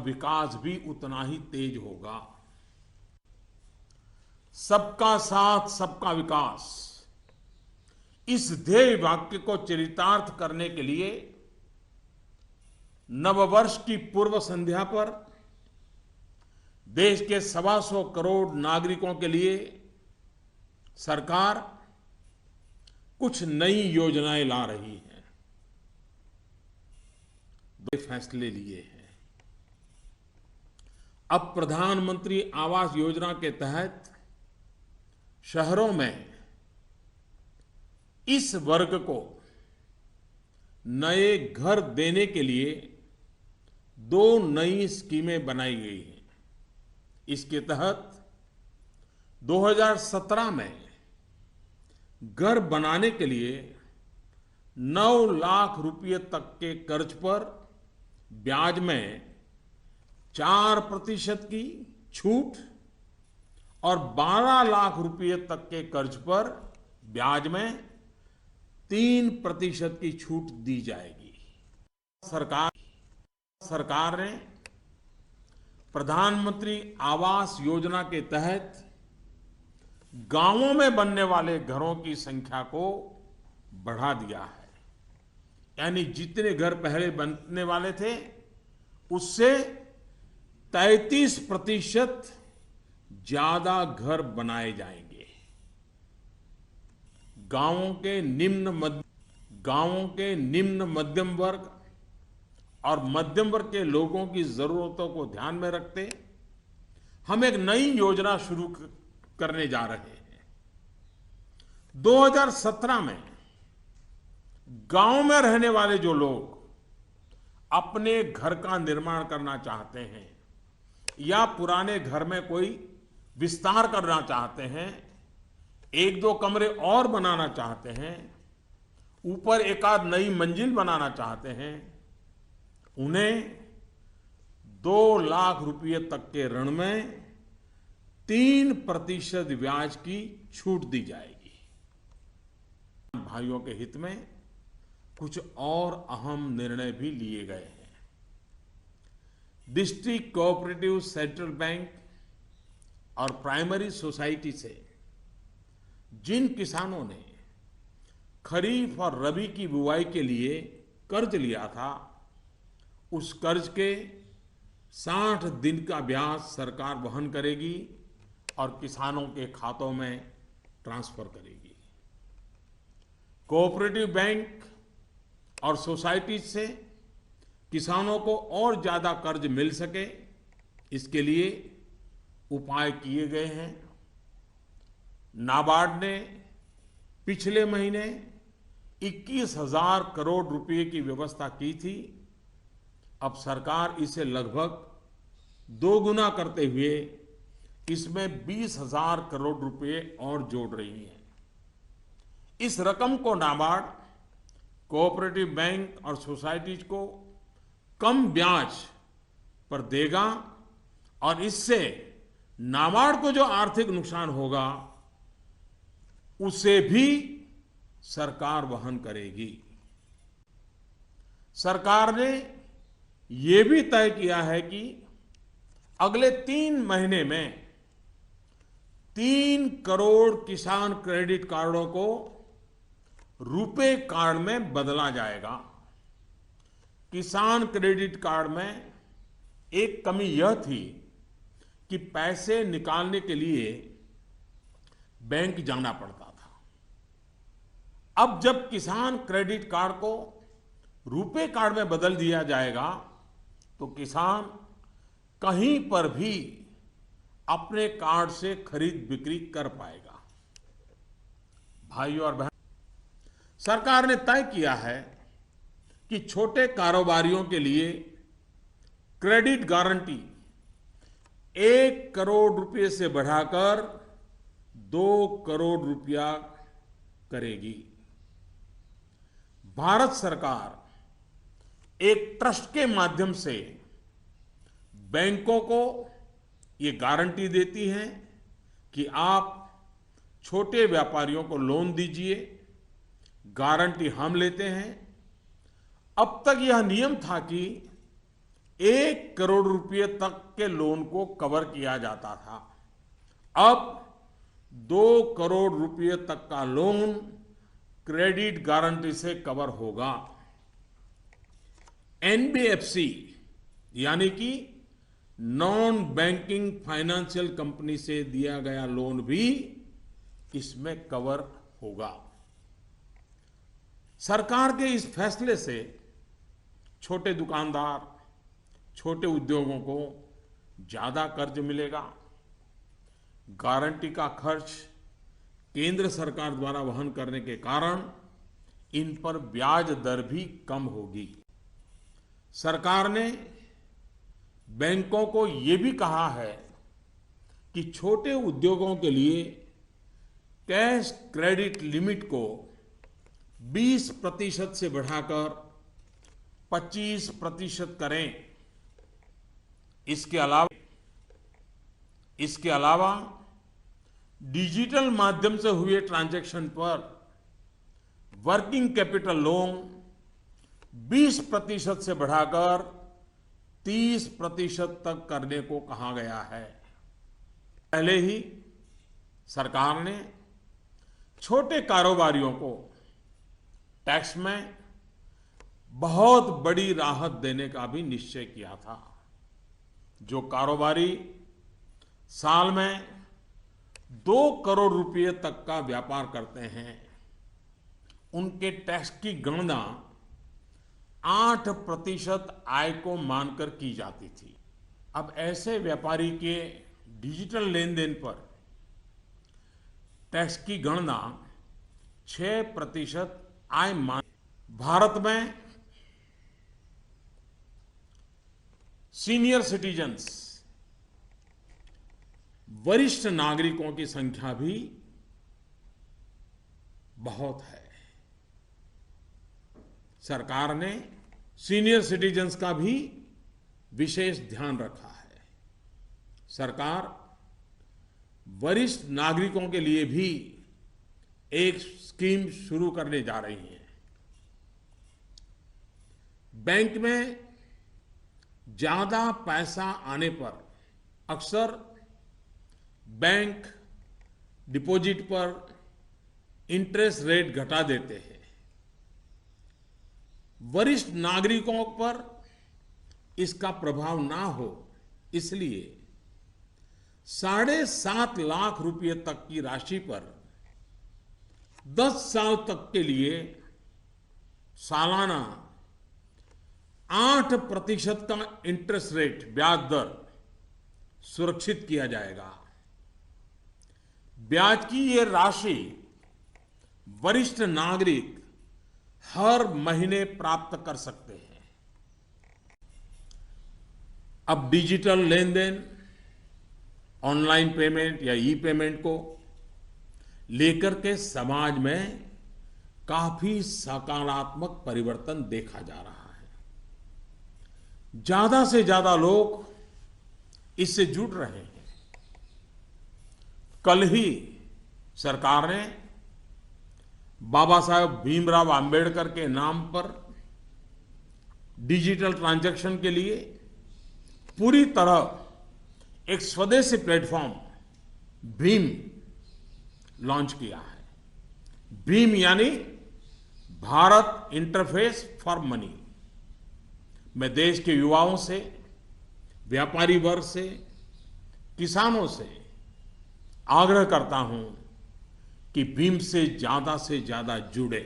विकास भी उतना ही तेज होगा। सबका साथ सबका विकास, इस ध्येय वाक्य को चरितार्थ करने के लिए नववर्ष की पूर्व संध्या पर देश के 125 करोड़ नागरिकों के लिए सरकार कुछ नई योजनाएं ला रही है, दो फैसले लिए हैं। अब प्रधानमंत्री आवास योजना के तहत शहरों में इस वर्ग को नए घर देने के लिए 2 नई स्कीमें बनाई गई हैं। इसके तहत 2017 में घर बनाने के लिए 9 लाख रुपए तक के कर्ज पर ब्याज में 4% की छूट और 12 लाख रुपए तक के कर्ज पर ब्याज में 3% की छूट दी जाएगी। सरकार ने प्रधानमंत्री आवास योजना के तहत गांवों में बनने वाले घरों की संख्या को बढ़ा दिया है। यानी जितने घर पहले बनने वाले थे उससे 33% ज्यादा घर बनाए जाएंगे। गांवों के निम्न मध्यम वर्ग और मध्यम वर्ग के लोगों की जरूरतों को ध्यान में रखते हम एक नई योजना शुरू करने जा रहे हैं। 2017 में गांव में रहने वाले जो लोग अपने घर का निर्माण करना चाहते हैं या पुराने घर में कोई विस्तार करना चाहते हैं, 1-2 कमरे और बनाना चाहते हैं, ऊपर एक आध नई मंजिल बनाना चाहते हैं, उन्हें 2 लाख रुपए तक के ऋण में 3% ब्याज की छूट दी जाएगी। भाइयों के हित में कुछ और अहम निर्णय भी लिए गए हैं। डिस्ट्रिक्ट कोऑपरेटिव सेंट्रल बैंक और प्राइमरी सोसाइटी से जिन किसानों ने खरीफ और रबी की बुआई के लिए कर्ज लिया था, उस कर्ज के 60 दिन का ब्याज सरकार वहन करेगी और किसानों के खातों में ट्रांसफर करेगी। कोऑपरेटिव बैंक और सोसाइटी से किसानों को और ज्यादा कर्ज मिल सके, इसके लिए उपाय किए गए हैं। नाबार्ड ने पिछले महीने 21,000 करोड़ रुपए की व्यवस्था की थी। अब सरकार इसे लगभग 2 गुना करते हुए इसमें 20,000 करोड़ रुपए और जोड़ रही है। इस रकम को नाबार्ड कोऑपरेटिव बैंक और सोसाइटीज को कम ब्याज पर देगा और इससे नाबार्ड को जो आर्थिक नुकसान होगा उसे भी सरकार वहन करेगी। सरकार ने यह भी तय किया है कि अगले 3 महीने में 3 करोड़ किसान क्रेडिट कार्डों को रुपे कार्ड में बदला जाएगा। किसान क्रेडिट कार्ड में एक कमी यह थी कि पैसे निकालने के लिए बैंक जाना पड़ता था। अब जब किसान क्रेडिट कार्ड को रुपे कार्ड में बदल दिया जाएगा तो किसान कहीं पर भी अपने कार्ड से खरीद बिक्री कर पाएगा। भाइयों और बहनों, सरकार ने तय किया है कि छोटे कारोबारियों के लिए क्रेडिट गारंटी 1 करोड़ रुपए से बढ़ाकर 2 करोड़ रुपया करेगी। भारत सरकार एक ट्रस्ट के माध्यम से बैंकों को ये गारंटी देती है कि आप छोटे व्यापारियों को लोन दीजिए, गारंटी हम लेते हैं। अब तक यह नियम था कि 1 करोड़ रुपए तक के लोन को कवर किया जाता था। अब 2 करोड़ रुपए तक का लोन क्रेडिट गारंटी से कवर होगा। एनबीएफसी यानी कि नॉन बैंकिंग फाइनेंशियल कंपनी से दिया गया लोन भी इसमें कवर होगा। सरकार के इस फैसले से छोटे दुकानदार, छोटे उद्योगों को ज्यादा कर्ज मिलेगा। गारंटी का खर्च केंद्र सरकार द्वारा वहन करने के कारण इन पर ब्याज दर भी कम होगी। सरकार ने बैंकों को ये भी कहा है कि छोटे उद्योगों के लिए कैश क्रेडिट लिमिट को 20% से बढ़ाकर 25% करें। इसके अलावा डिजिटल माध्यम से हुए ट्रांजैक्शन पर वर्किंग कैपिटल लोन 20% से बढ़ाकर 30% तक करने को कहा गया है। पहले ही सरकार ने छोटे कारोबारियों को टैक्स में बहुत बड़ी राहत देने का भी निश्चय किया था। जो कारोबारी साल में 2 करोड़ रुपए तक का व्यापार करते हैं, उनके टैक्स की गणना 8% आय को मानकर की जाती थी। अब ऐसे व्यापारी के डिजिटल लेन देन पर टैक्स की गणना 6% आय मान। भारत में सीनियर सिटीजन्स, वरिष्ठ नागरिकों की संख्या भी बहुत है। सरकार ने सीनियर सिटीजन्स का भी विशेष ध्यान रखा है। सरकार वरिष्ठ नागरिकों के लिए भी एक स्कीम शुरू करने जा रही है। बैंक में ज्यादा पैसा आने पर अक्सर बैंक डिपॉजिट पर इंटरेस्ट रेट घटा देते हैं। वरिष्ठ नागरिकों पर इसका प्रभाव ना हो, इसलिए 7.5 लाख रुपए तक की राशि पर 10 साल तक के लिए सालाना 8% का इंटरेस्ट रेट, ब्याज दर सुरक्षित किया जाएगा। ब्याज की ये राशि वरिष्ठ नागरिक हर महीने प्राप्त कर सकते हैं। अब डिजिटल लेन देन, ऑनलाइन पेमेंट या ई पेमेंट को लेकर के समाज में काफी सकारात्मक परिवर्तन देखा जा रहा है। ज्यादा से ज्यादा लोग इससे जुड़ रहे हैं। कल ही सरकार ने बाबा साहेब भीमराव अंबेडकर के नाम पर डिजिटल ट्रांजैक्शन के लिए पूरी तरह एक स्वदेशी प्लेटफॉर्म भीम लॉन्च किया है। भीम यानी भारत इंटरफेस फॉर मनी। मैं देश के युवाओं से, व्यापारी वर्ग से, किसानों से आग्रह करता हूं कि भीम से ज्यादा जुड़े।